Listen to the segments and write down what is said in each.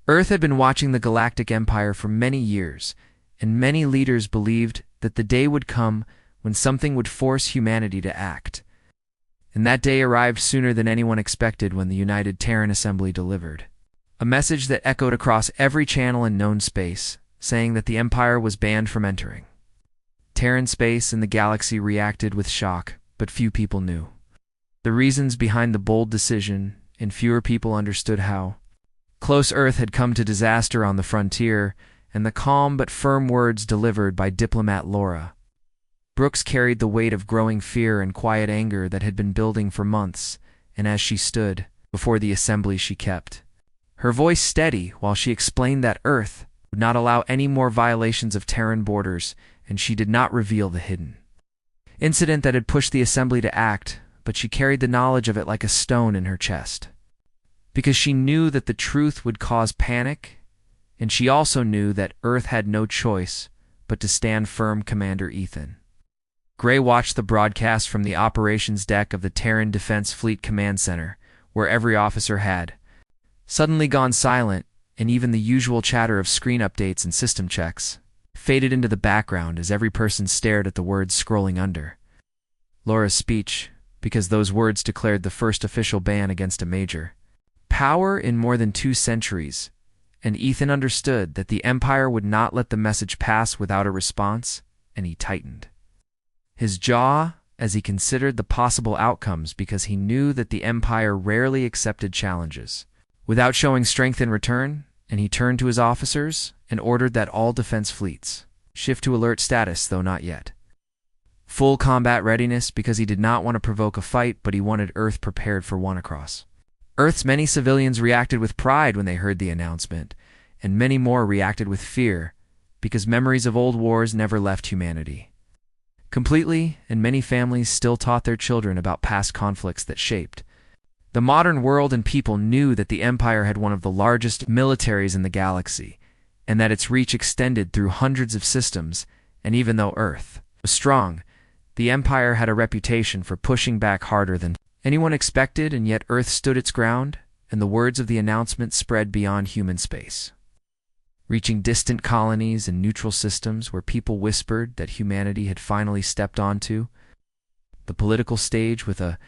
Earth had been watching the Galactic Empire for many years, and many leaders believed that the day would come when something would force humanity to act. And that day arrived sooner than anyone expected when the United Terran Assembly delivered a message that echoed across every channel in known space, saying that the Empire was banned from entering. Terran space and the galaxy reacted with shock, but few people knew the reasons behind the bold decision, and fewer people understood how close Earth had come to disaster on the frontier, and the calm but firm words delivered by diplomat Laura Brooks carried the weight of growing fear and quiet anger that had been building for months, and as she stood before the assembly, she kept her voice steady while she explained that Earth would not allow any more violations of Terran borders, and she did not reveal the hidden incident that had pushed the assembly to act, but she carried the knowledge of it like a stone in her chest. Because she knew that the truth would cause panic, and she also knew that Earth had no choice but to stand firm. Commander Ethan Gray watched the broadcast from the operations deck of the Terran Defense Fleet Command Center, where every officer had suddenly gone silent, and even the usual chatter of screen updates and system checks faded into the background as every person stared at the words scrolling under Laura's speech, because those words declared the first official ban against a major power in more than 2 centuries, and Ethan understood that the Empire would not let the message pass without a response, and he tightened his jaw as he considered the possible outcomes, because he knew that the Empire rarely accepted challenges without showing strength in return, and he turned to his officers and ordered that all defense fleets shift to alert status, though not yet full combat readiness, because he did not want to provoke a fight, but he wanted Earth prepared for one. Across Earth's many civilians reacted with pride when they heard the announcement, and many more reacted with fear, because memories of old wars never left humanity completely, and many families still taught their children about past conflicts that shaped the modern world, and people knew that the Empire had one of the largest militaries in the galaxy, and that its reach extended through hundreds of systems, and even though Earth was strong, the Empire had a reputation for pushing back harder than anyone expected, and yet Earth stood its ground, and the words of the announcement spread beyond human space, reaching distant colonies and neutral systems where people whispered that humanity had finally stepped onto the political stage with a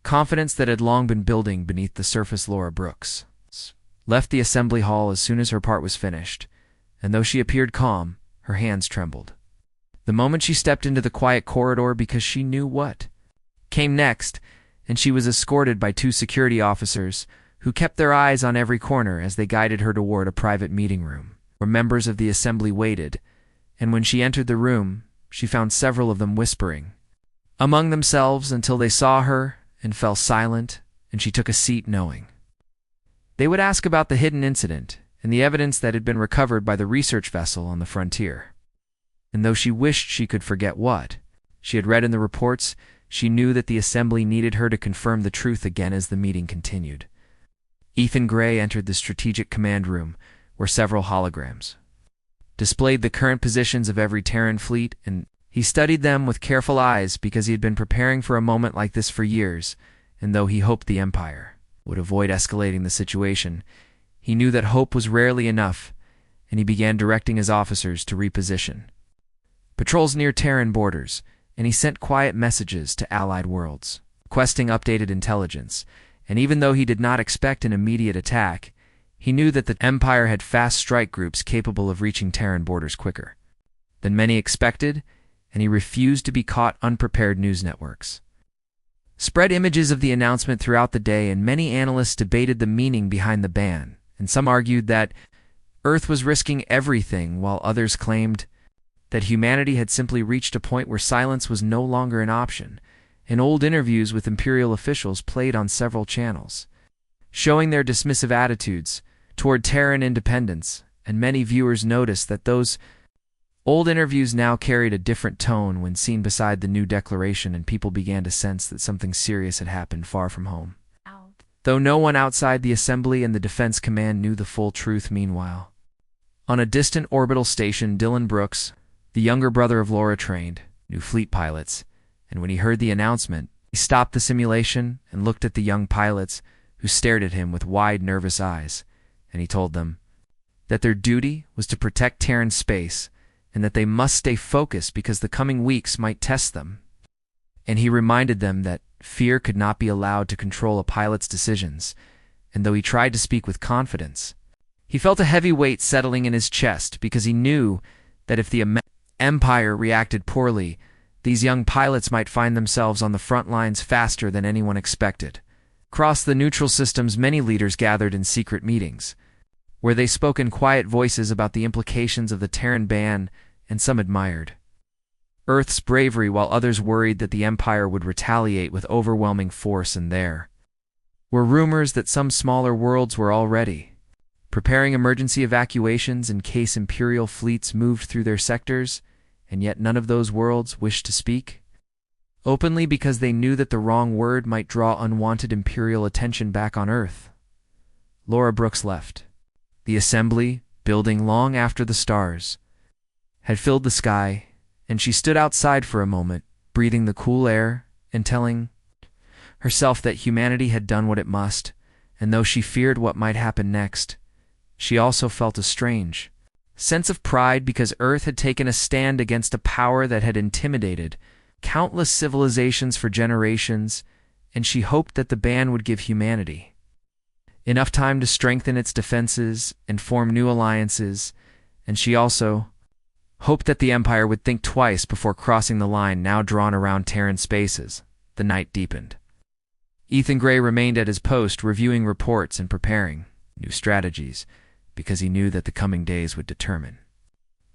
confidence that had long been building beneath the surface. Laura Brooks left the assembly hall as soon as her part was finished, and though she appeared calm, her hands trembled the moment she stepped into the quiet corridor, because she knew what came next, and she was escorted by 2 security officers who kept their eyes on every corner as they guided her toward a private meeting room where members of the assembly waited, and when she entered the room, she found several of them whispering among themselves until they saw her and fell silent, and she took a seat knowing they would ask about the hidden incident and the evidence that had been recovered by the research vessel on the frontier. And though she wished she could forget what she had read in the reports, she knew that the assembly needed her to confirm the truth again. As the meeting continued, Ethan Gray entered the strategic command room, where several holograms displayed the current positions of every Terran fleet, and he studied them with careful eyes, because he had been preparing for a moment like this for years, and though he hoped the Empire would avoid escalating the situation, he knew that hope was rarely enough, and he began directing his officers to reposition patrols near Terran borders, and he sent quiet messages to allied worlds, requesting updated intelligence. And even though he did not expect an immediate attack, he knew that the Empire had fast strike groups capable of reaching Terran borders quicker than many expected, and he refused to be caught unprepared. News networks spread images of the announcement throughout the day, and many analysts debated the meaning behind the ban, and some argued that Earth was risking everything, while others claimed that humanity had simply reached a point where silence was no longer an option. And old interviews with Imperial officials played on several channels, showing their dismissive attitudes toward Terran independence, and many viewers noticed that those old interviews now carried a different tone when seen beside the new declaration, and people began to sense that something serious had happened far from home. Though no one outside the Assembly and the Defense Command knew the full truth. Meanwhile, on a distant orbital station, Dylan Brooks, the younger brother of Laura, trained new fleet pilots, and when he heard the announcement, he stopped the simulation and looked at the young pilots, who stared at him with wide, nervous eyes, and he told them that their duty was to protect Terran space, and that they must stay focused because the coming weeks might test them. And he reminded them that fear could not be allowed to control a pilot's decisions, and though he tried to speak with confidence, he felt a heavy weight settling in his chest because he knew that if the Empire reacted poorly, these young pilots might find themselves on the front lines faster than anyone expected. Across the neutral systems, many leaders gathered in secret meetings, where they spoke in quiet voices about the implications of the Terran ban, and some admired Earth's bravery while others worried that the Empire would retaliate with overwhelming force. And there were rumors that some smaller worlds were already preparing emergency evacuations in case Imperial fleets moved through their sectors, and yet none of those worlds wished to speak openly because they knew that the wrong word might draw unwanted Imperial attention back on Earth. Laura Brooks left the assembly building long after the stars had filled the sky, and she stood outside for a moment, breathing the cool air and telling herself that humanity had done what it must, and though she feared what might happen next, she also felt a strange sense of pride because Earth had taken a stand against a power that had intimidated countless civilizations for generations, and she hoped that the ban would give humanity enough time to strengthen its defenses and form new alliances, and she also hoped that the Empire would think twice before crossing the line now drawn around Terran spaces. The night deepened. Ethan Gray remained at his post, reviewing reports and preparing new strategies, because he knew that the coming days would determine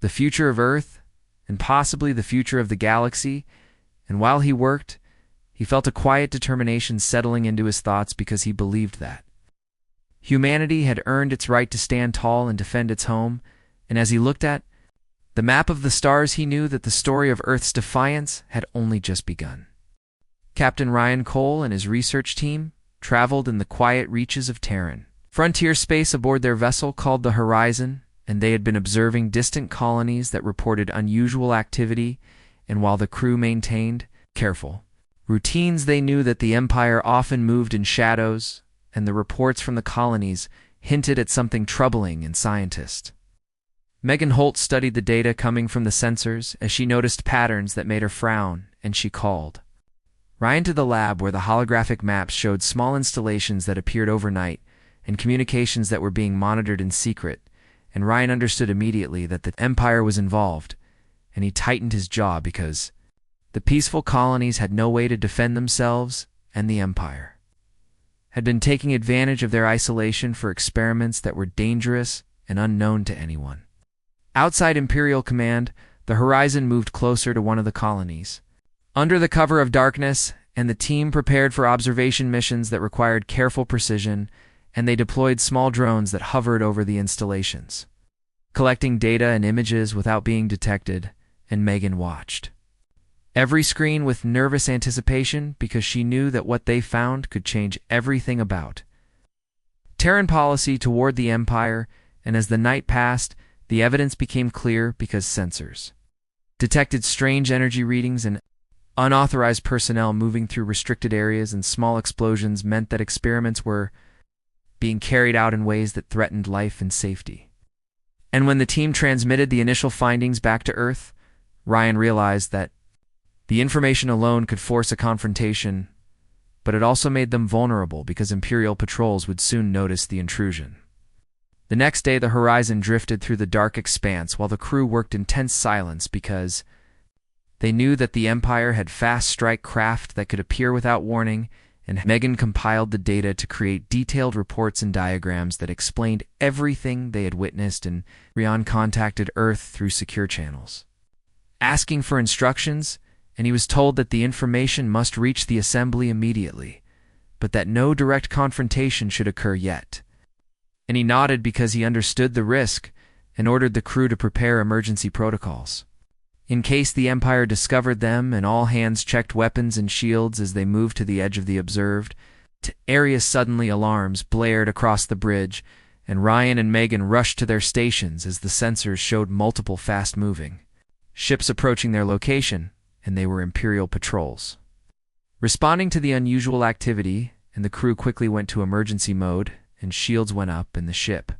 the future of Earth and possibly the future of the galaxy. And while he worked, he felt a quiet determination settling into his thoughts because he believed that humanity had earned its right to stand tall and defend its home. And as he looked at the map of the stars, he knew that the story of Earth's defiance had only just begun. Captain Ryan Cole and his research team traveled in the quiet reaches of Terran frontier space aboard their vessel called the Horizon, and they had been observing distant colonies that reported unusual activity, and while the crew maintained careful routines, they knew that the Empire often moved in shadows, and the reports from the colonies hinted at something troubling in scientists. Megan Holt studied the data coming from the sensors as she noticed patterns that made her frown, and she called Ryan to the lab where the holographic maps showed small installations that appeared overnight and communications that were being monitored in secret, and Ryan understood immediately that the Empire was involved, and he tightened his jaw because the peaceful colonies had no way to defend themselves, and the Empire had been taking advantage of their isolation for experiments that were dangerous and unknown to anyone. Outside Imperial command, the Horizon moved closer to one of the colonies, under the cover of darkness, and the team prepared for observation missions that required careful precision, and they deployed small drones that hovered over the installations, collecting data and images without being detected, and Megan watched every screen with nervous anticipation because she knew that what they found could change everything about Terran policy toward the Empire. And as the night passed, the evidence became clear because sensors detected strange energy readings and unauthorized personnel moving through restricted areas, and small explosions meant that experiments were being carried out in ways that threatened life and safety. And when the team transmitted the initial findings back to Earth, Ryan realized that the information alone could force a confrontation, but it also made them vulnerable because Imperial patrols would soon notice the intrusion. The next day, the Horizon drifted through the dark expanse while the crew worked in tense silence because they knew that the Empire had fast strike craft that could appear without warning, and Megan compiled the data to create detailed reports and diagrams that explained everything they had witnessed, and Ryan contacted Earth through secure channels, asking for instructions, and he was told that the information must reach the assembly immediately, but that no direct confrontation should occur yet. And he nodded because he understood the risk and ordered the crew to prepare emergency protocols in case the Empire discovered them, and all hands checked weapons and shields as they moved to the edge of the observed area. Suddenly alarms blared across the bridge, and Ryan and Megan rushed to their stations as the sensors showed multiple fast-moving ships approaching their location, and they were Imperial patrols. Responding to the unusual activity, and the crew quickly went to emergency mode, and shields went up, and the ship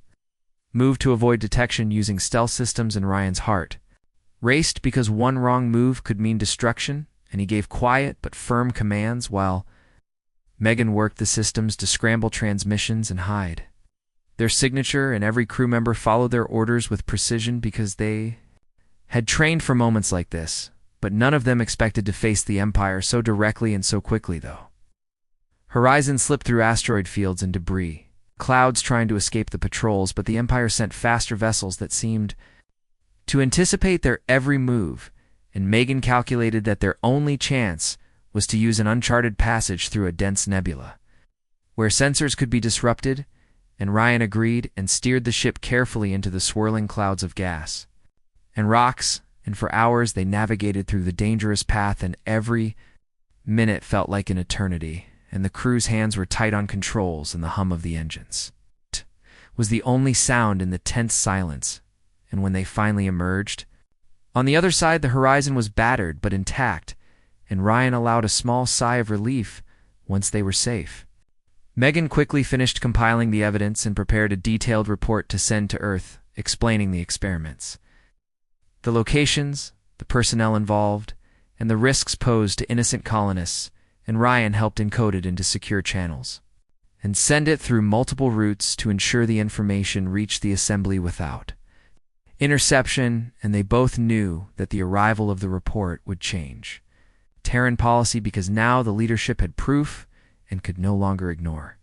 moved to avoid detection using stealth systems, and Ryan's heart raced because one wrong move could mean destruction, and he gave quiet but firm commands while Megan worked the systems to scramble transmissions and hide their signature, and every crew member followed their orders with precision because they had trained for moments like this, but none of them expected to face the Empire so directly and so quickly, though. Horizon slipped through asteroid fields and debris, clouds trying to escape the patrols, but the Empire sent faster vessels that seemed to anticipate their every move, and Megan calculated that their only chance was to use an uncharted passage through a dense nebula, where sensors could be disrupted, and Ryan agreed and steered the ship carefully into the swirling clouds of gas and rocks, and for hours they navigated through the dangerous path, and every minute felt like an eternity, and the crew's hands were tight on controls, and the hum of the engines was the only sound in the tense silence. And when they finally emerged, on the other side the horizon was battered but intact, and Ryan allowed a small sigh of relief once they were safe. Megan quickly finished compiling the evidence and prepared a detailed report to send to Earth, explaining the experiments, the locations, the personnel involved, and the risks posed to innocent colonists, and Ryan helped encode it into secure channels and send it through multiple routes to ensure the information reached the assembly without interception, and they both knew that the arrival of the report would change Terran policy because now the leadership had proof and could no longer ignore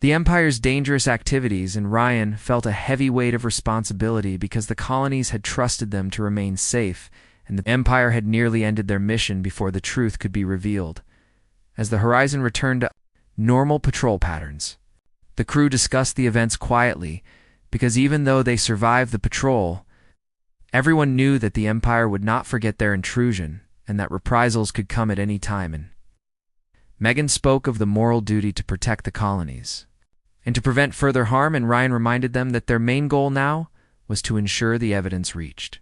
the Empire's dangerous activities, and Ryan felt a heavy weight of responsibility because the colonies had trusted them to remain safe, and the Empire had nearly ended their mission before the truth could be revealed. As the horizon returned to normal patrol patterns, the crew discussed the events quietly, because even though they survived the patrol, everyone knew that the Empire would not forget their intrusion, and that reprisals could come at any time. And Megan spoke of the moral duty to protect the colonies and to prevent further harm, and Ryan reminded them that their main goal now was to ensure the evidence reached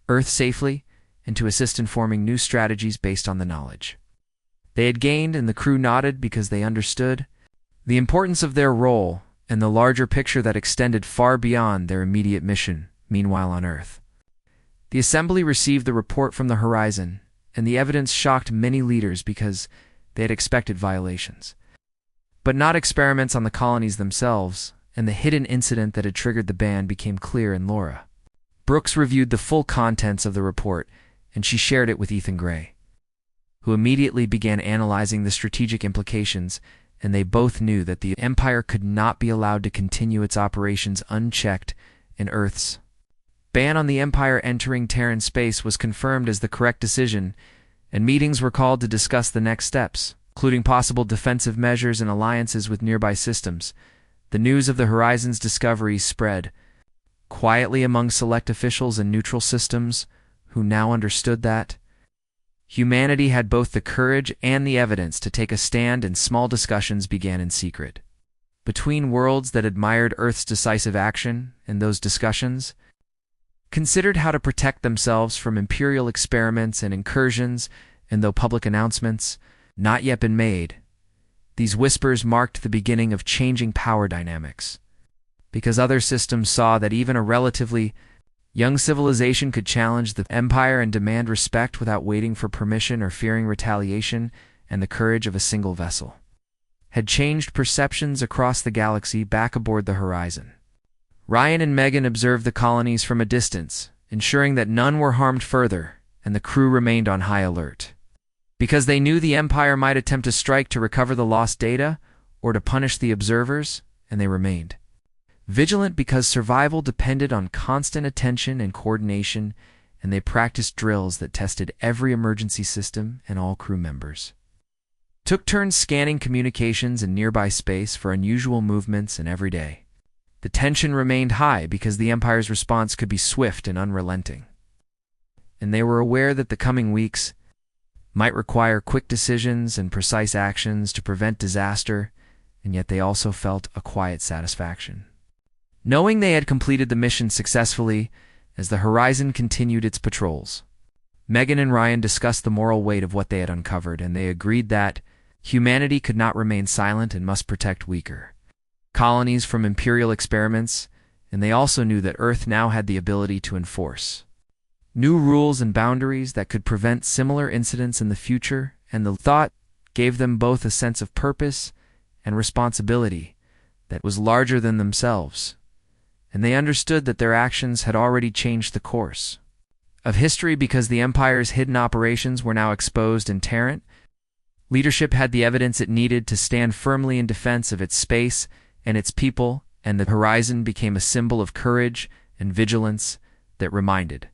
Earth safely and to assist in forming new strategies based on the knowledge they had gained, and the crew nodded because they understood the importance of their role and the larger picture that extended far beyond their immediate mission. Meanwhile, on Earth, the assembly received the report from the horizon, and the evidence shocked many leaders because they had expected violations, but not experiments on the colonies themselves, and the hidden incident that had triggered the ban became clear. And Laura Brooks reviewed the full contents of the report, and she shared it with Ethan Gray, who immediately began analyzing the strategic implications, and they both knew that the Empire could not be allowed to continue its operations unchecked, and Earth's ban on the Empire entering Terran space was confirmed as the correct decision, and meetings were called to discuss the next steps, including possible defensive measures and alliances with nearby systems. The news of the Horizon's discovery spread quietly among select officials and neutral systems, who now understood that humanity had both the courage and the evidence to take a stand, and small discussions began in secret between worlds that admired Earth's decisive action, and those discussions considered how to protect themselves from Imperial experiments and incursions, and though public announcements not yet been made, these whispers marked the beginning of changing power dynamics, because other systems saw that even a relatively young civilization could challenge the Empire and demand respect without waiting for permission or fearing retaliation, and the courage of a single vessel had changed perceptions across the galaxy. Back aboard the Horizon, Ryan and Megan observed the colonies from a distance, ensuring that none were harmed further, and the crew remained on high alert, because they knew the Empire might attempt a strike to recover the lost data or to punish the observers, and they remained vigilant because survival depended on constant attention and coordination, and they practiced drills that tested every emergency system, and all crew members took turns scanning communications in nearby space for unusual movements, and every day the tension remained high because the Empire's response could be swift and unrelenting, and they were aware that the coming weeks might require quick decisions and precise actions to prevent disaster, and yet they also felt a quiet satisfaction knowing they had completed the mission successfully. As the Horizon continued its patrols, Megan and Ryan discussed the moral weight of what they had uncovered, and they agreed that humanity could not remain silent and must protect weaker colonies from Imperial experiments, and they also knew that Earth now had the ability to enforce new rules and boundaries that could prevent similar incidents in the future, and the thought gave them both a sense of purpose and responsibility that was larger than themselves, and they understood that their actions had already changed the course of history because the Empire's hidden operations were now exposed in Terran. Leadership had the evidence it needed to stand firmly in defense of its space and its people, and the horizon became a symbol of courage and vigilance that reminded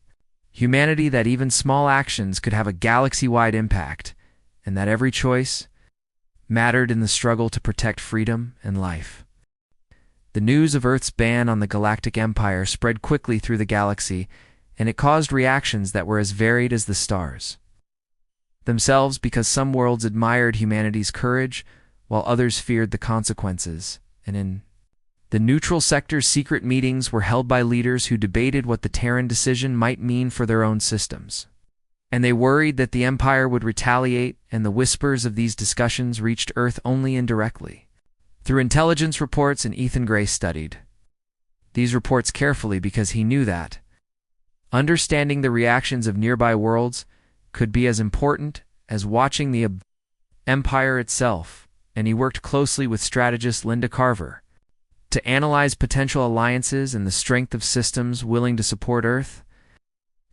humanity that even small actions could have a galaxy-wide impact, and that every choice mattered in the struggle to protect freedom and life. The news of Earth's ban on the Galactic Empire spread quickly through the galaxy, and it caused reactions that were as varied as the stars themselves, because some worlds admired humanity's courage while others feared the consequences, and in the neutral sector's secret meetings were held by leaders who debated what the Terran decision might mean for their own systems. And they worried that the Empire would retaliate, and the whispers of these discussions reached Earth only indirectly through intelligence reports, and Ethan Gray studied these reports carefully because he knew that understanding the reactions of nearby worlds could be as important as watching the Empire itself, and he worked closely with strategist Linda Carver to analyze potential alliances and the strength of systems willing to support Earth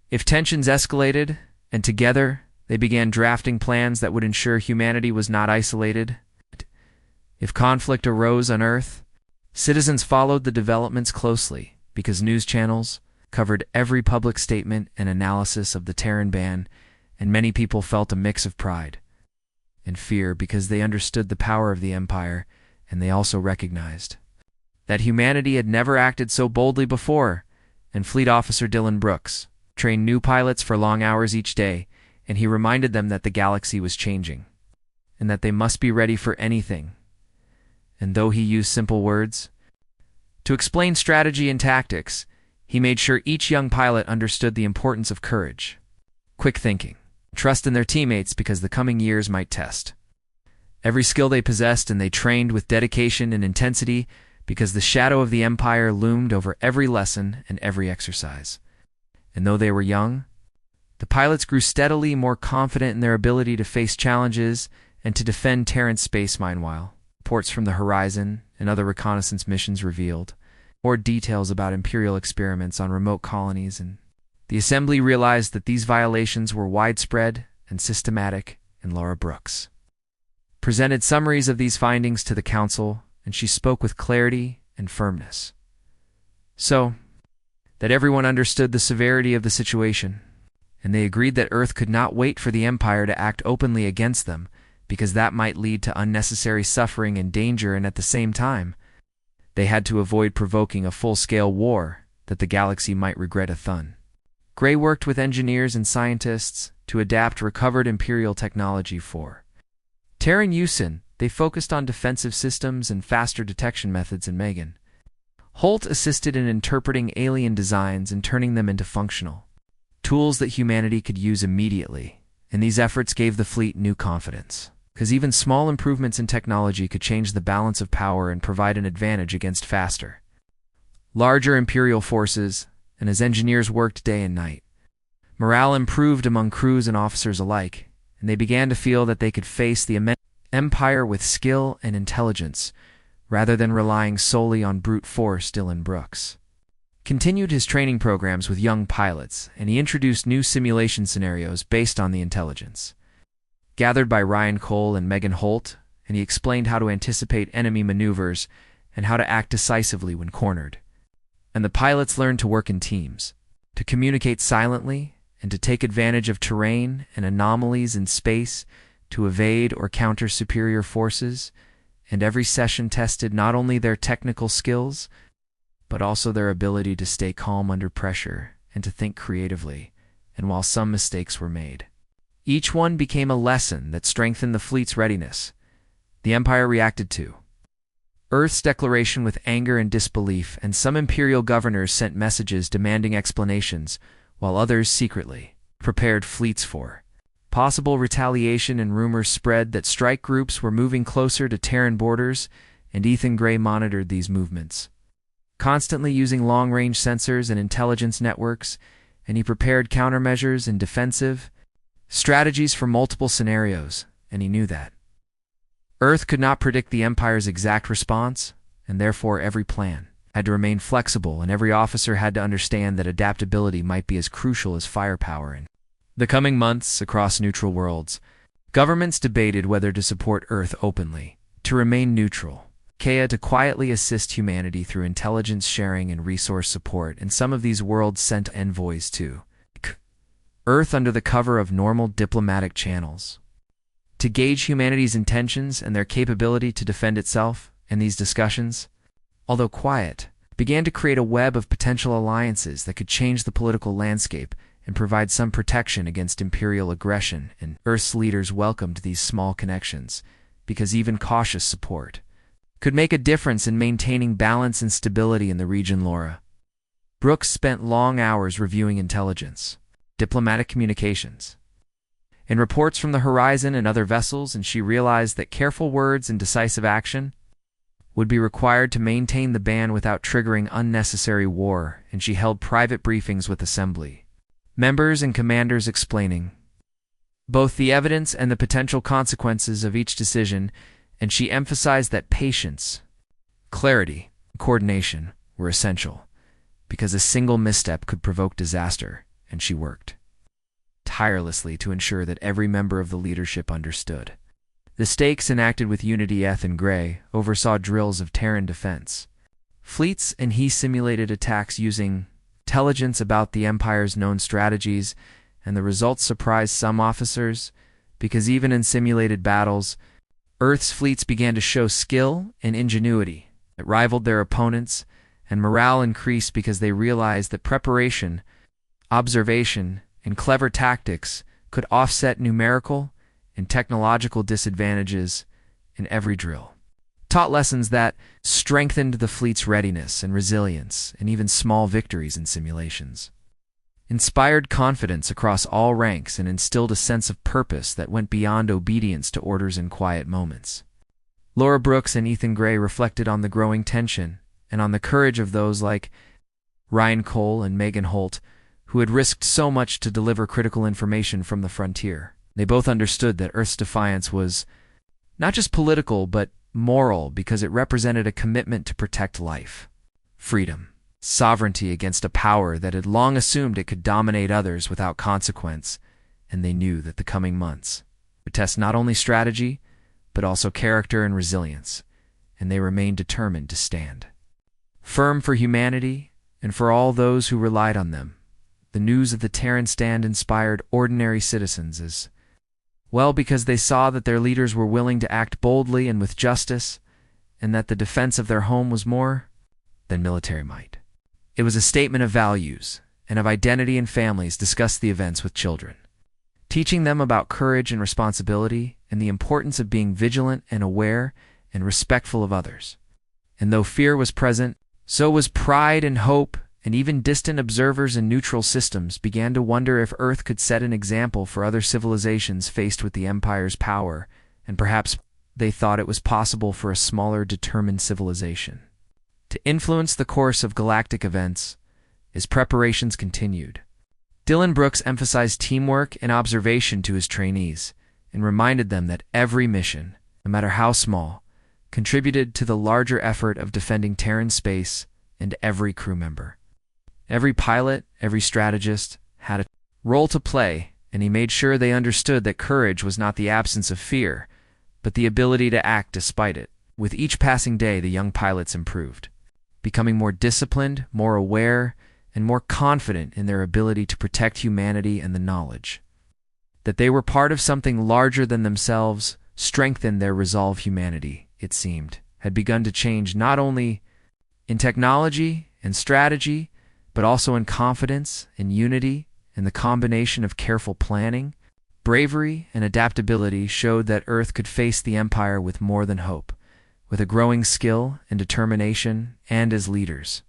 if tensions escalated, and together they began drafting plans that would ensure humanity was not isolated. If conflict arose on Earth, citizens followed the developments closely because news channels covered every public statement and analysis of the Terran ban, and many people felt a mix of pride and fear because they understood the power of the Empire, and they also recognized that humanity had never acted so boldly before. And Fleet Officer Dylan Brooks trained new pilots for long hours each day, and he reminded them that the galaxy was changing and that they must be ready for anything. And though he used simple words to explain strategy and tactics, he made sure each young pilot understood the importance of courage, quick thinking, trust in their teammates, because the coming years might test every skill they possessed, and they trained with dedication and intensity because the shadow of the Empire loomed over every lesson and every exercise. And though they were young, the pilots grew steadily more confident in their ability to face challenges and to defend Terran space. Meanwhile, reports from the horizon and other reconnaissance missions revealed more details about Imperial experiments on remote colonies, and the Assembly realized that these violations were widespread and systematic, and Laura Brooks presented summaries of these findings to the Council, and she spoke with clarity and firmness, so that everyone understood the severity of the situation, and they agreed that Earth could not wait for the Empire to act openly against them, because that might lead to unnecessary suffering and danger, and at the same time, they had to avoid provoking a full-scale war that the galaxy might regret a thun. Gray worked with engineers and scientists to adapt recovered Imperial technology for Terran use. They focused on defensive systems and faster detection methods, and Megan Holt assisted in interpreting alien designs and turning them into functional tools that humanity could use immediately, and these efforts gave the fleet new confidence, because even small improvements in technology could change the balance of power and provide an advantage against faster, larger Imperial forces. And as engineers worked day and night, morale improved among crews and officers alike, and they began to feel that they could face the immense Empire with skill and intelligence, rather than relying solely on brute force. Dylan Brooks continued his training programs with young pilots, and he introduced new simulation scenarios based on the intelligence gathered by Ryan Cole and Megan Holt, and he explained how to anticipate enemy maneuvers and how to act decisively when cornered. And the pilots learned to work in teams, to communicate silently, and to take advantage of terrain and anomalies in space to evade or counter superior forces, and every session tested not only their technical skills, but also their ability to stay calm under pressure and to think creatively, and while some mistakes were made, each one became a lesson that strengthened the fleet's readiness. The Empire reacted to Earth's declaration with anger and disbelief, and some Imperial governors sent messages demanding explanations, while others secretly prepared fleets for possible retaliation, and rumors spread that strike groups were moving closer to Terran borders, and Ethan Gray monitored these movements constantly using long-range sensors and intelligence networks, and he prepared countermeasures and defensive strategies for multiple scenarios, and he knew that Earth could not predict the Empire's exact response, and therefore every plan had to remain flexible, and every officer had to understand that adaptability might be as crucial as firepower. In the coming months, across neutral worlds, governments debated whether to support Earth openly, to remain neutral, to quietly assist humanity through intelligence sharing and resource support, and some of these worlds sent envoys to Earth under the cover of normal diplomatic channels to gauge humanity's intentions and their capability to defend itself. And these discussions, although quiet, began to create a web of potential alliances that could change the political landscape and provide some protection against imperial aggression. And Earth's leaders welcomed these small connections, because even cautious support could make a difference in maintaining balance and stability in the region. Laura Brooks spent long hours reviewing intelligence, diplomatic communications, and reports from the horizon and other vessels, and she realized that careful words and decisive action would be required to maintain the ban without triggering unnecessary war. And she held private briefings with Assembly members and commanders, explaining both the evidence and the potential consequences of each decision, and she emphasized that patience, clarity, and coordination were essential, because a single misstep could provoke disaster, and she worked tirelessly to ensure that every member of the leadership understood the stakes. Enacted with unity, Ethan Gray oversaw drills of Terran defense fleets, and he simulated attacks using intelligence about the Empire's known strategies, and the results surprised some officers, because even in simulated battles, Earth's fleets began to show skill and ingenuity that rivaled their opponents, and morale increased because they realized that preparation, observation, and clever tactics could offset numerical and technological disadvantages in every drill. Taught lessons that strengthened the fleet's readiness and resilience, and even small victories in simulations inspired confidence across all ranks and instilled a sense of purpose that went beyond obedience to orders in quiet moments. Laura Brooks and Ethan Gray reflected on the growing tension and on the courage of those like Ryan Cole and Megan Holt, who had risked so much to deliver critical information from the frontier. They both understood that Earth's defiance was not just political but moral, because it represented a commitment to protect life, freedom, sovereignty against a power that had long assumed it could dominate others without consequence. And they knew that the coming months would test not only strategy but also character and resilience, and they remained determined to stand firm for humanity and for all those who relied on them. The news of the Terran stand inspired ordinary citizens as well, because they saw that their leaders were willing to act boldly and with justice, and that the defense of their home was more than military might. It was a statement of values and of identity, and families discussed the events with children, teaching them about courage and responsibility and the importance of being vigilant and aware and respectful of others. And though fear was present, so was pride and hope, and even distant observers in neutral systems began to wonder if Earth could set an example for other civilizations faced with the Empire's power, and perhaps they thought it was possible for a smaller, determined civilization to influence the course of galactic events. As preparations continued, Dylan Brooks emphasized teamwork and observation to his trainees, and reminded them that every mission, no matter how small, contributed to the larger effort of defending Terran space, and every crew member, every pilot, every strategist had a role to play, and he made sure they understood that courage was not the absence of fear, but the ability to act despite it. With each passing day, the young pilots improved, becoming more disciplined, more aware, and more confident in their ability to protect humanity, and the knowledge that they were part of something larger than themselves strengthened their resolve. Humanity, it seemed, had begun to change not only in technology and strategy, but also in confidence and unity, and the combination of careful planning, bravery, and adaptability showed that Earth could face the Empire with more than hope, with a growing skill and determination. And as leaders,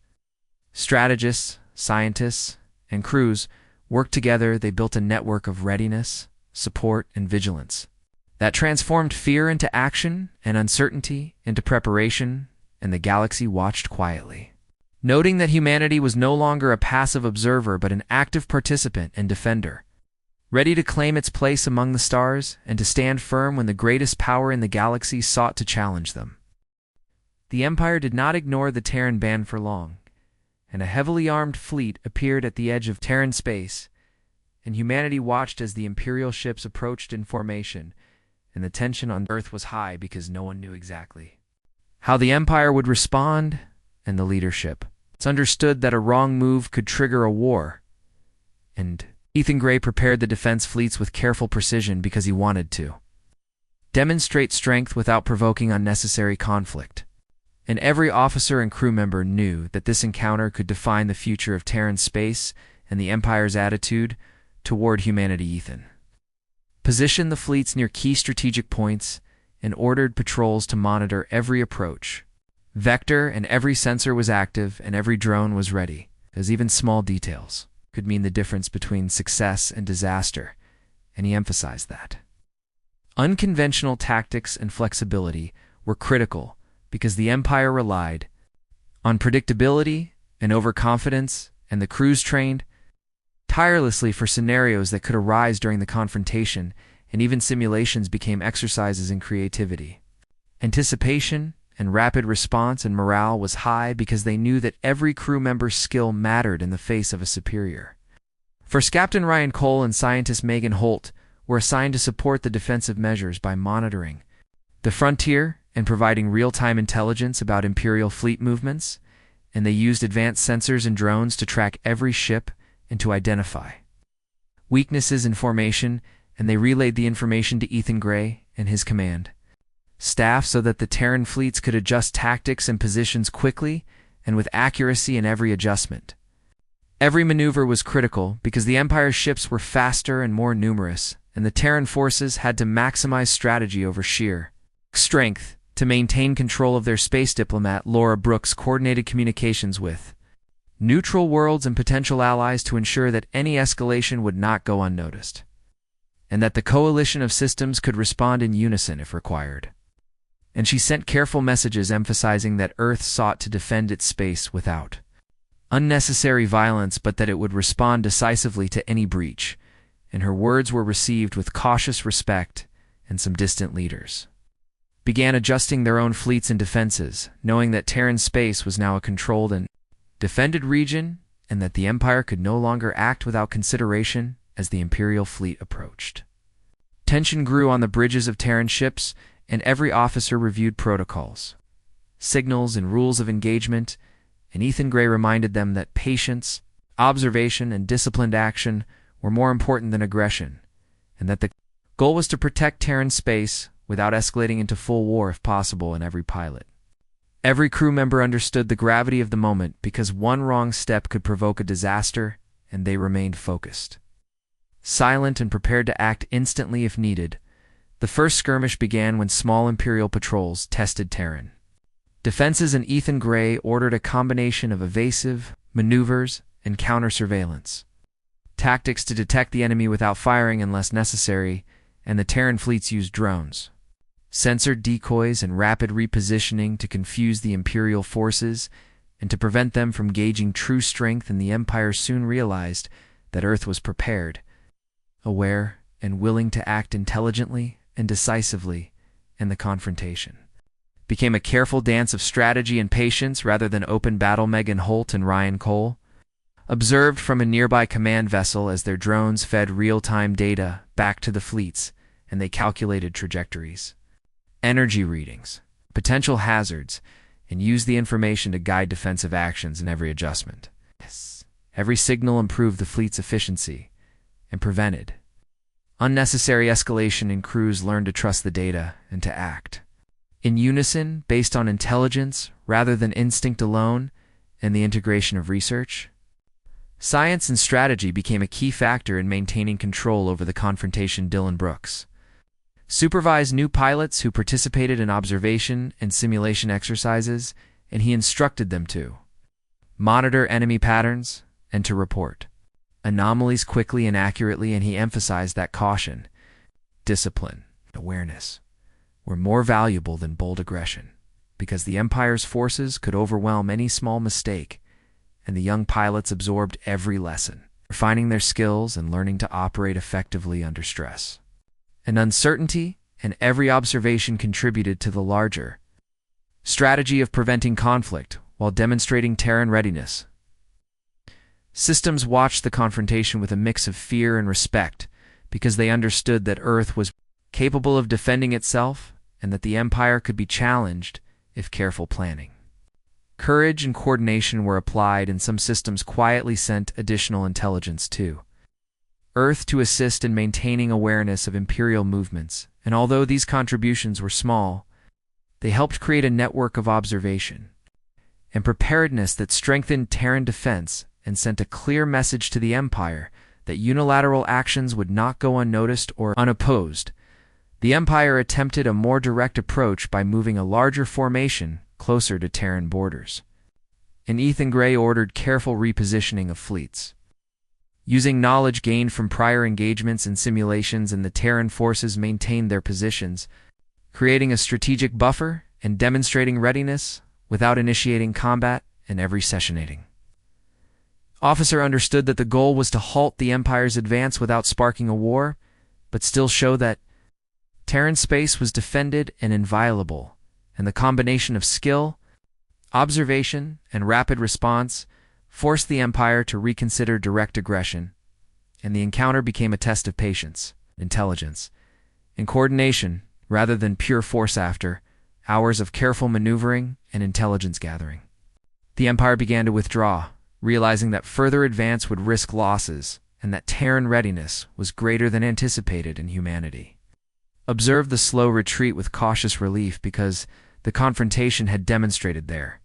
strategists, scientists, and crews worked together, they built a network of readiness, support, and vigilance that transformed fear into action and uncertainty into preparation, and the galaxy watched quietly noting that humanity was no longer a passive observer but an active participant and defender, ready to claim its place among the stars and to stand firm when the greatest power in the galaxy sought to challenge them. The Empire did not ignore the Terran ban for long, and a heavily armed fleet appeared at the edge of Terran space, and humanity watched as the Imperial ships approached in formation, and the tension on Earth was high because no one knew exactly how the Empire would respond and the leadership. It's understood that a wrong move could trigger a war, and Ethan Gray prepared the defense fleets with careful precision because he wanted to demonstrate strength without provoking unnecessary conflict. And every officer and crew member knew that this encounter could define the future of Terran space and the Empire's attitude toward humanity. Ethan positioned the fleets near key strategic points and ordered patrols to monitor every approach vector, and every sensor was active and every drone was ready, as even small details could mean the difference between success and disaster, and he emphasized that unconventional tactics and flexibility were critical because the Empire relied on predictability and overconfidence, and the crews trained tirelessly for scenarios that could arise during the confrontation, and even simulations became exercises in creativity. Anticipation and rapid response and morale was high because they knew that every crew member's skill mattered in the face of a superior. First Captain Ryan Cole and scientist Megan Holt were assigned to support the defensive measures by monitoring the frontier and providing real-time intelligence about Imperial fleet movements, and they used advanced sensors and drones to track every ship and to identify weaknesses in formation, and they relayed the information to Ethan Gray and his command staff so that the Terran fleets could adjust tactics and positions quickly and with accuracy in every adjustment. Every maneuver was critical because the Empire's ships were faster and more numerous, and the Terran forces had to maximize strategy over sheer strength to maintain control of their space. Diplomat Laura Brooks coordinated communications with neutral worlds and potential allies to ensure that any escalation would not go unnoticed, and that the coalition of systems could respond in unison if required. And she sent careful messages emphasizing that Earth sought to defend its space without unnecessary violence, but that it would respond decisively to any breach, and her words were received with cautious respect, and some distant leaders began adjusting their own fleets and defenses, knowing that Terran space was now a controlled and defended region, and that the Empire could no longer act without consideration as the Imperial fleet approached. Tension grew on the bridges of Terran ships, and every officer reviewed protocols, signals, and rules of engagement, and Ethan Gray reminded them that patience, observation, and disciplined action were more important than aggression, and that the goal was to protect Terran space without escalating into full war if possible in every pilot. Every crew member understood the gravity of the moment because one wrong step could provoke a disaster, and they remained focused, silent, and prepared to act instantly if needed. The first skirmish began when small Imperial patrols tested Terran defenses, and Ethan Gray ordered a combination of evasive maneuvers and counter-surveillance tactics to detect the enemy without firing unless necessary, and the Terran fleets used drones, censored decoys, and rapid repositioning to confuse the Imperial forces and to prevent them from gauging true strength. And the Empire soon realized that Earth was prepared, aware, and willing to act intelligently and decisively, and the confrontation became a careful dance of strategy and patience rather than open battle. Megan Holt and Ryan Cole observed from a nearby command vessel as their drones fed real-time data back to the fleets, and they calculated trajectories, energy readings, potential hazards, and used the information to guide defensive actions in every adjustment. Every signal improved the fleet's efficiency and prevented unnecessary escalation, and crews learned to trust the data and to act in unison based on intelligence rather than instinct alone, and the integration of research, science, and strategy became a key factor in maintaining control over the confrontation. Dylan Brooks supervised new pilots who participated in observation and simulation exercises, and he instructed them to monitor enemy patterns and to report anomalies quickly and accurately, and he emphasized that caution, discipline, and awareness were more valuable than bold aggression, because the Empire's forces could overwhelm any small mistake and the young pilots absorbed every lesson, refining their skills and learning to operate effectively under stress. And uncertainty and every observation contributed to the larger strategy of preventing conflict while demonstrating Terran readiness. Systems watched the confrontation with a mix of fear and respect because they understood that Earth was capable of defending itself and that the Empire could be challenged if careful planning. Courage and coordination were applied, and some systems quietly sent additional intelligence to Earth to assist in maintaining awareness of Imperial movements, and although these contributions were small, they helped create a network of observation and preparedness that strengthened Terran defense and sent a clear message to the Empire that unilateral actions would not go unnoticed or unopposed. The Empire attempted a more direct approach by moving a larger formation closer to Terran borders. And Ethan Gray ordered careful repositioning of fleets. Using knowledge gained from prior engagements and simulations, and the Terran forces maintained their positions, creating a strategic buffer and demonstrating readiness without initiating combat in every sessionating. Officer understood that the goal was to halt the Empire's advance without sparking a war, but still show that Terran space was defended and inviolable, and the combination of skill, observation, and rapid response forced the Empire to reconsider direct aggression, and the encounter became a test of patience, intelligence, and coordination rather than pure force after hours of careful maneuvering and intelligence gathering. The Empire began to withdraw, realizing that further advance would risk losses and that Terran readiness was greater than anticipated in humanity. Observed the slow retreat with cautious relief because the confrontation had demonstrated their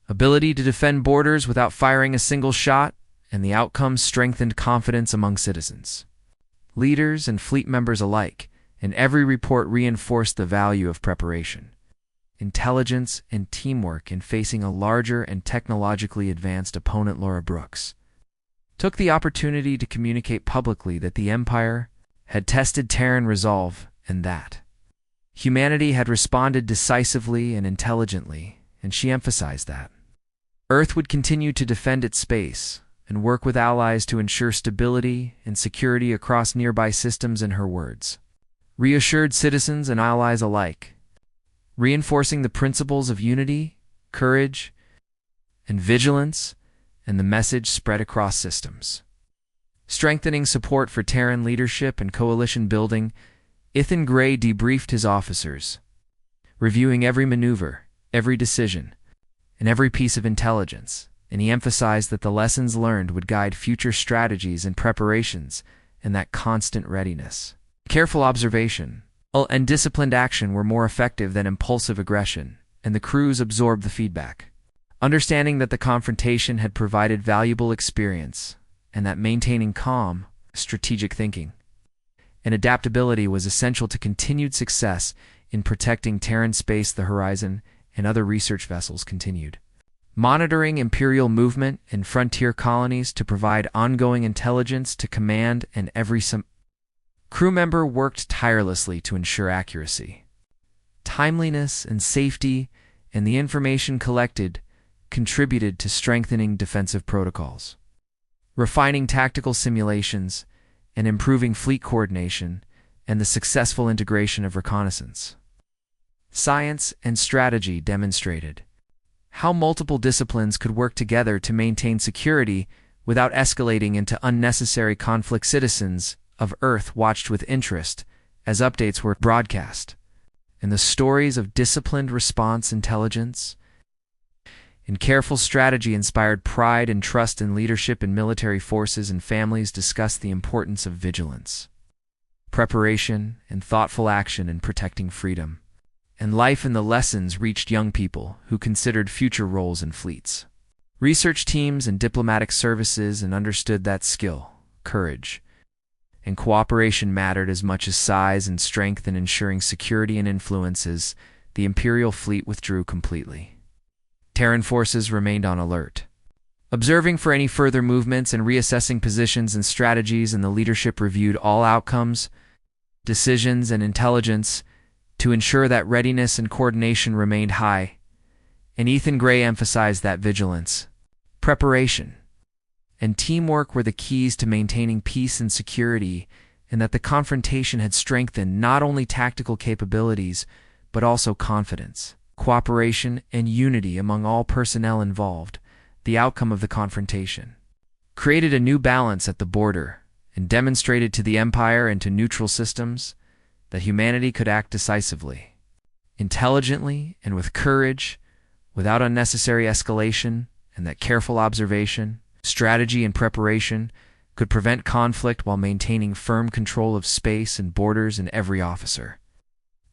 ability to defend borders without firing a single shot, and the outcome strengthened confidence among citizens, leaders, and fleet members alike, and every report reinforced the value of preparation, intelligence, and teamwork in facing a larger and technologically advanced opponent. Laura Brooks took the opportunity to communicate publicly that the Empire had tested Terran resolve and that humanity had responded decisively and intelligently, and she emphasized that Earth would continue to defend its space and work with allies to ensure stability and security across nearby systems. In her words, reassured citizens and allies alike, reinforcing the principles of unity, courage, and vigilance, and the message spread across systems. Strengthening support for Terran leadership and coalition building, Ethan Gray debriefed his officers, reviewing every maneuver, every decision, and every piece of intelligence, and he emphasized that the lessons learned would guide future strategies and preparations, and that constant readiness, careful observation, and disciplined action were more effective than impulsive aggression, and the crews absorbed the feedback, understanding that the confrontation had provided valuable experience, and that maintaining calm, strategic thinking, and adaptability was essential to continued success in protecting Terran space. The Horizon and other research vessels continued monitoring Imperial movement in frontier colonies to provide ongoing intelligence to command, and every crew member worked tirelessly to ensure accuracy, timeliness, and safety, and the information collected contributed to strengthening defensive protocols, refining tactical simulations, and improving fleet coordination, and the successful integration of reconnaissance. Science and strategy demonstrated how multiple disciplines could work together to maintain security without escalating into unnecessary conflict. Citizens of Earth watched with interest as updates were broadcast, and the stories of disciplined response intelligence and careful strategy inspired pride and trust in leadership in military forces, and families discussed the importance of vigilance, preparation, and thoughtful action in protecting freedom and life, and the lessons reached young people who considered future roles in fleets, research teams, and diplomatic services, and understood that skill, courage, and cooperation mattered as much as size and strength in ensuring security and influences. The Imperial fleet withdrew completely. Terran forces remained on alert, observing for any further movements and reassessing positions and strategies, and the leadership reviewed all outcomes, decisions, and intelligence to ensure that readiness and coordination remained high, and Ethan Gray emphasized that vigilance, Preparation and teamwork were the keys to maintaining peace and security, and that the confrontation had strengthened not only tactical capabilities, but also confidence, cooperation, and unity among all personnel involved. The outcome of the confrontation created a new balance at the border and demonstrated to the Empire and to neutral systems that humanity could act decisively, intelligently, and with courage, without unnecessary escalation, and that careful observation, strategy, and preparation could prevent conflict while maintaining firm control of space and borders in every officer,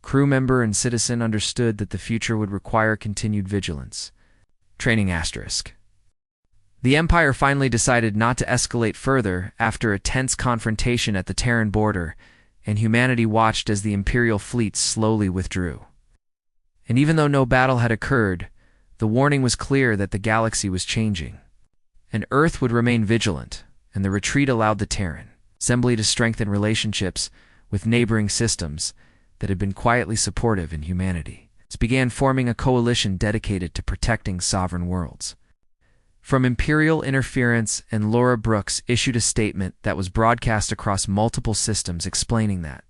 crew member, and citizen understood that the future would require continued vigilance. Training asterisk. The Empire finally decided not to escalate further after a tense confrontation at the Terran border, and humanity watched as the Imperial fleet slowly withdrew. And even though no battle had occurred, the warning was clear that the galaxy was changing, and Earth would remain vigilant, and the retreat allowed the Terran assembly to strengthen relationships with neighboring systems that had been quietly supportive in humanity. It began forming a coalition dedicated to protecting sovereign worlds. From Imperial interference, and Laura Brooks issued a statement that was broadcast across multiple systems explaining that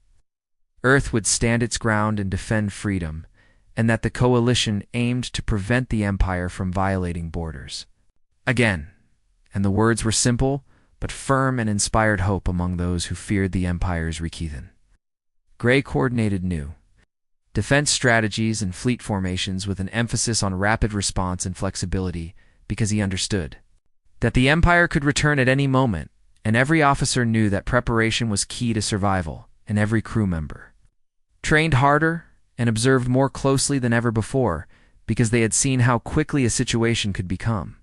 Earth would stand its ground and defend freedom, and that the coalition aimed to prevent the Empire from violating borders. Again, and the words were simple, but firm, and inspired hope among those who feared the Empire's reckoning. Gray coordinated new defense strategies and fleet formations with an emphasis on rapid response and flexibility, because he understood that the Empire could return at any moment, and every officer knew that preparation was key to survival, and every crew member trained harder and observed more closely than ever before, because they had seen how quickly a situation could become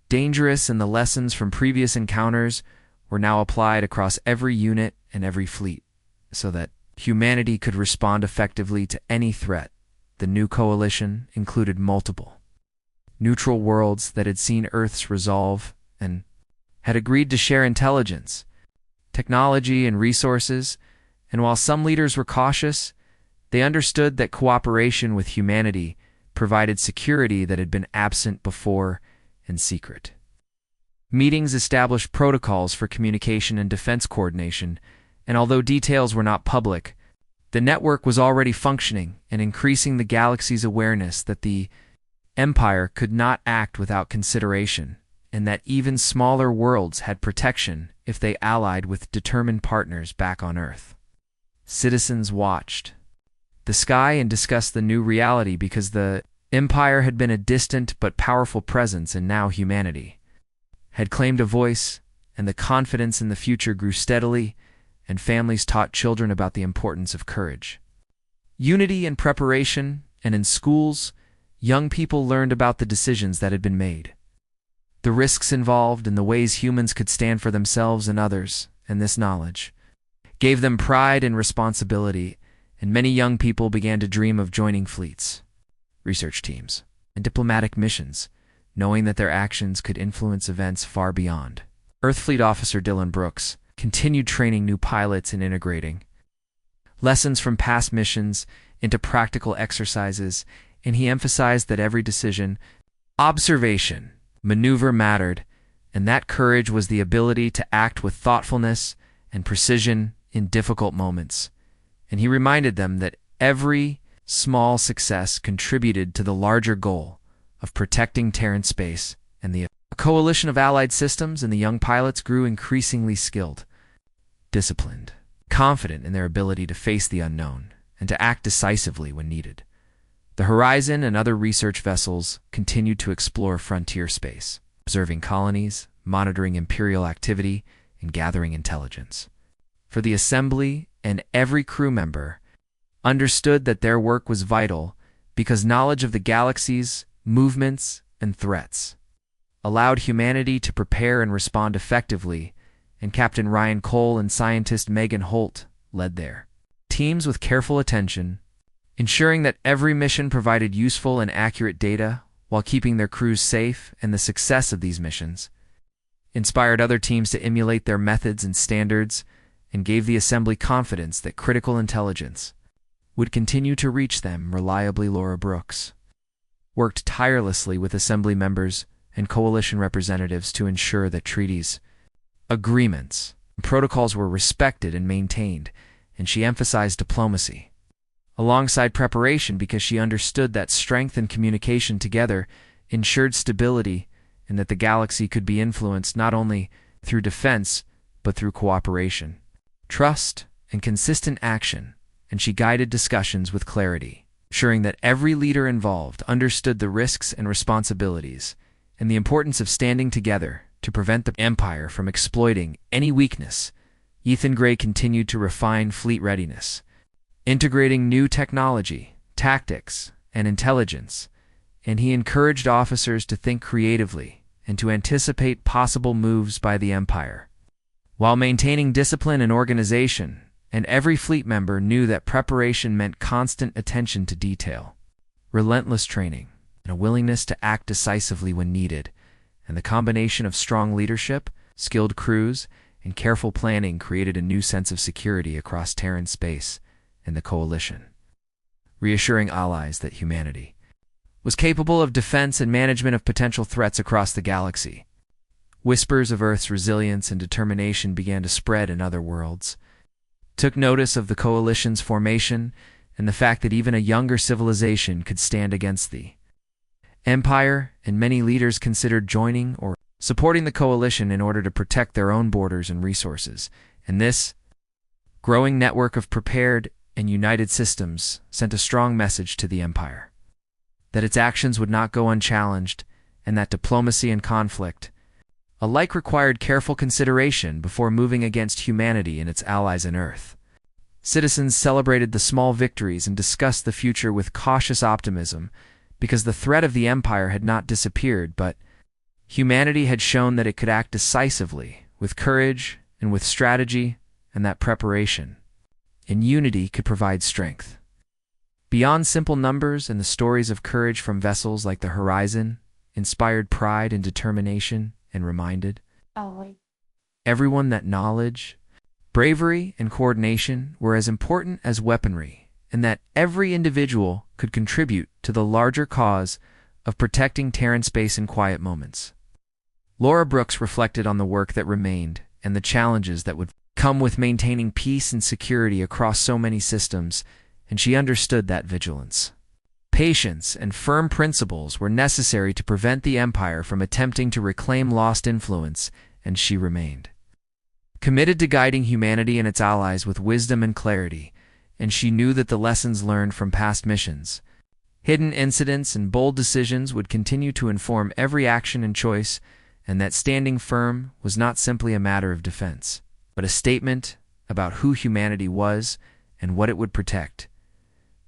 dangerous, and the lessons from previous encounters were now applied across every unit and every fleet, so that humanity could respond effectively to any threat. The new coalition included multiple neutral worlds that had seen Earth's resolve and had agreed to share intelligence, technology, and resources, and while some leaders were cautious, they understood that cooperation with humanity provided security that had been absent before and secret. Meetings established protocols for communication and defense coordination, and although details were not public, the network was already functioning and increasing the galaxy's awareness that the Empire could not act without consideration, and that even smaller worlds had protection if they allied with determined partners back on Earth. Citizens watched the sky and discussed the new reality because the Empire had been a distant but powerful presence, and now humanity had claimed a voice, and the confidence in the future grew steadily, and families taught children about the importance of courage, unity, and preparation, and in schools, young people learned about the decisions that had been made, the risks involved, and the ways humans could stand for themselves and others, and this knowledge gave them pride and responsibility, and many young people began to dream of joining fleets, research teams, and diplomatic missions, knowing that their actions could influence events far beyond. Earth Fleet Officer Dylan Brooks continued training new pilots and integrating lessons from past missions into practical exercises, and he emphasized that every decision, observation, maneuver mattered, and that courage was the ability to act with thoughtfulness and precision in difficult moments. And he reminded them that every small success contributed to the larger goal of protecting Terran space, and the coalition of allied systems and the young pilots grew increasingly skilled, disciplined, confident in their ability to face the unknown and to act decisively when needed. The Horizon and other research vessels continued to explore frontier space, observing colonies, monitoring Imperial activity, and gathering intelligence. For the assembly and every crew member understood that their work was vital because knowledge of the galaxy's movements and threats allowed humanity to prepare and respond effectively, and Captain Ryan Cole and scientist Megan Holt led their teams with careful attention, ensuring that every mission provided useful and accurate data while keeping their crews safe, and the success of these missions inspired other teams to emulate their methods and standards, and gave the assembly confidence that critical intelligence would continue to reach them reliably. Laura Brooks worked tirelessly with assembly members and coalition representatives to ensure that treaties, agreements, and protocols were respected and maintained, and she emphasized diplomacy alongside preparation because she understood that strength and communication together ensured stability and that the galaxy could be influenced not only through defense but through cooperation, trust, and consistent action, and she guided discussions with clarity, ensuring that every leader involved understood the risks and responsibilities and the importance of standing together to prevent the Empire from exploiting any weakness. Ethan Gray continued to refine fleet readiness, integrating new technology, tactics, and intelligence, and he encouraged officers to think creatively and to anticipate possible moves by the Empire, while maintaining discipline and organization, and every fleet member knew that preparation meant constant attention to detail, relentless training, and a willingness to act decisively when needed, and the combination of strong leadership, skilled crews, and careful planning created a new sense of security across Terran space and the Coalition, reassuring allies that humanity was capable of defense and management of potential threats across the galaxy. Whispers of Earth's resilience and determination began to spread in other worlds, took notice of the Coalition's formation and the fact that even a younger civilization could stand against the Empire, and many leaders considered joining or supporting the Coalition in order to protect their own borders and resources, and this growing network of prepared and united systems sent a strong message to the Empire that its actions would not go unchallenged, and that diplomacy and conflict alike required careful consideration before moving against humanity and its allies on Earth. Citizens celebrated the small victories and discussed the future with cautious optimism because the threat of the Empire had not disappeared, but humanity had shown that it could act decisively, with courage and with strategy, and that preparation and unity could provide strength. Beyond simple numbers and the stories of courage from vessels like the Horizon, inspired pride and determination and reminded everyone that knowledge, bravery, and coordination were as important as weaponry, and that every individual could contribute to the larger cause of protecting Terran space in quiet moments. Laura Brooks reflected on the work that remained and the challenges that would come with maintaining peace and security across so many systems, and she understood that vigilance, patience, and firm principles were necessary to prevent the Empire from attempting to reclaim lost influence, and she remained committed to guiding humanity and its allies with wisdom and clarity, and she knew that the lessons learned from past missions, hidden incidents, and bold decisions would continue to inform every action and choice, and that standing firm was not simply a matter of defense, but a statement about who humanity was and what it would protect.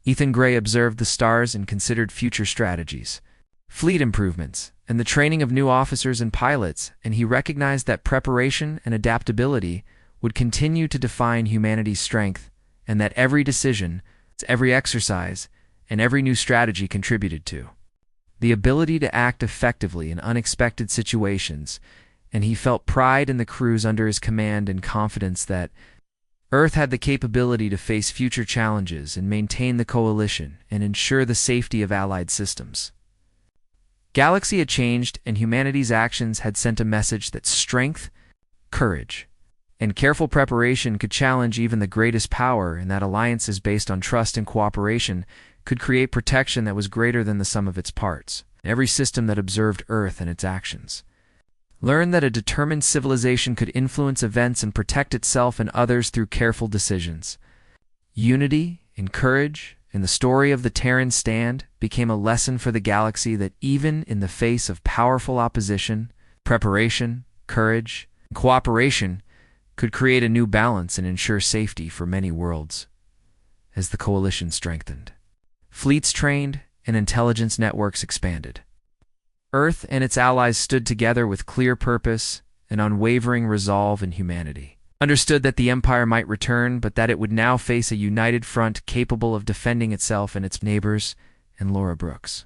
Ethan Gray observed the stars and considered future strategies, fleet improvements, and the training of new officers and pilots, and he recognized that preparation and adaptability would continue to define humanity's strength, and that every decision, every exercise, and every new strategy contributed to the ability to act effectively in unexpected situations, and he felt pride in the crews under his command and confidence that Earth had the capability to face future challenges and maintain the Coalition and ensure the safety of allied systems. Galaxy had changed, and humanity's actions had sent a message that strength, courage, and careful preparation could challenge even the greatest power, and that alliances based on trust and cooperation could create protection that was greater than the sum of its parts. Every system that observed Earth and its actions learned that a determined civilization could influence events and protect itself and others through careful decisions. Unity and courage in the story of the Terran stand became a lesson for the galaxy that even in the face of powerful opposition, preparation, courage, and cooperation could create a new balance and ensure safety for many worlds. As the Coalition strengthened, fleets trained, and intelligence networks expanded, Earth and its allies stood together with clear purpose and unwavering resolve in humanity, understood that the Empire might return, but that it would now face a united front capable of defending itself and its neighbors. And Laura Brooks,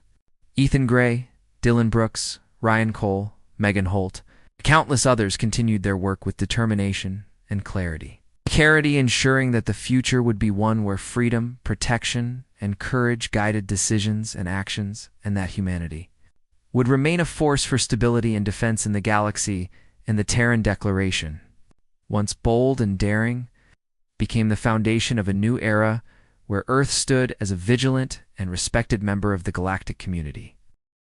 Ethan Gray, Dylan Brooks, Ryan Cole, Megan Holt, and countless others continued their work with determination and clarity. Clarity ensuring that the future would be one where freedom, protection, and courage guided decisions and actions, and that humanity would remain a force for stability and defense in the galaxy, and the Terran Declaration, once bold and daring, became the foundation of a new era where Earth stood as a vigilant and respected member of the galactic community.